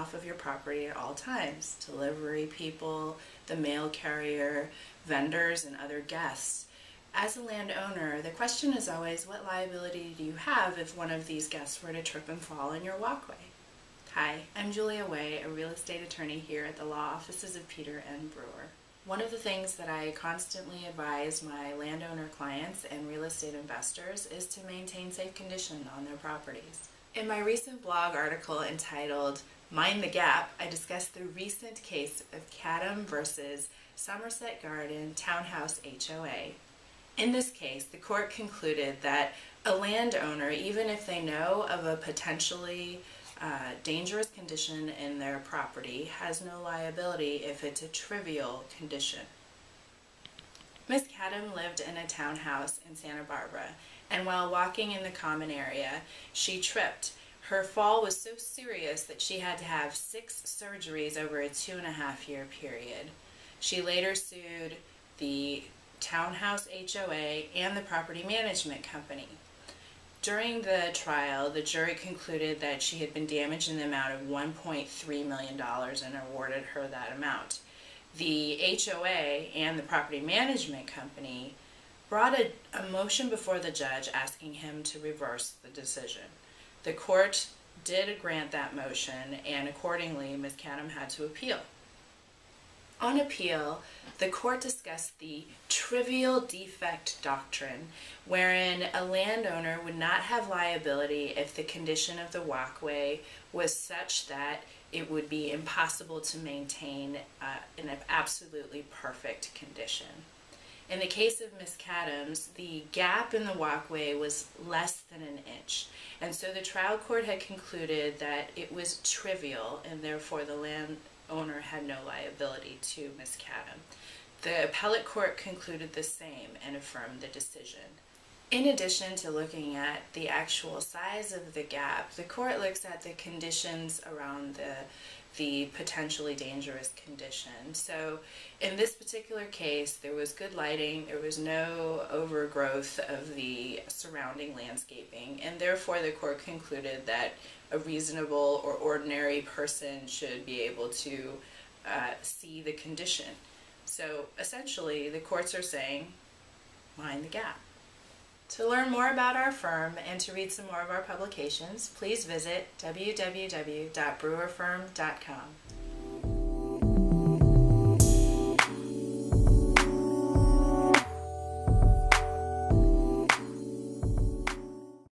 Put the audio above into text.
off of your property at all times. Delivery people, the mail carrier, vendors, and other guests. As a landowner, the question is always, what liability do you have if one of these guests were to trip and fall in your walkway? Hi, I'm Julia Way, a real estate attorney here at the law offices of Peter and Brewer. One of the things that I constantly advise my landowner clients and real estate investors is to maintain safe condition on their properties. In my recent blog article entitled Mind the Gap, I discussed the recent case of Cadam versus Somerset Garden Townhouse HOA. In this case, the court concluded that a landowner, even if they know of a potentially dangerous condition in their property, has no liability if it's a trivial condition. Ms. Cadam lived in a townhouse in Santa Barbara, and while walking in the common area, she tripped. Her fall was so serious that she had to have 6 surgeries over a 2.5-year period. She later sued the townhouse HOA and the property management company. During the trial, the jury concluded that she had been damaged in the amount of $1.3 million and awarded her that amount. The HOA and the property management company brought a motion before the judge asking him to reverse the decision. The court did grant that motion, and accordingly, Ms. Cadam had to appeal. On appeal, the court discussed the trivial defect doctrine, wherein a landowner would not have liability if the condition of the walkway was such that it would be impossible to maintain in an absolutely perfect condition. In the case of Ms. Cadam's, the gap in the walkway was less than an inch, and so the trial court had concluded that it was trivial, and therefore the landowner had no liability to Ms. Cadam. The appellate court concluded the same and affirmed the decision. In addition to looking at the actual size of the gap, the court looks at the conditions around the potentially dangerous condition. So in this particular case, there was good lighting, there was no overgrowth of the surrounding landscaping, and therefore the court concluded that a reasonable or ordinary person should be able to see the condition. So essentially, the courts are saying, mind the gap. To learn more about our firm and to read some more of our publications, please visit www.brewerfirm.com.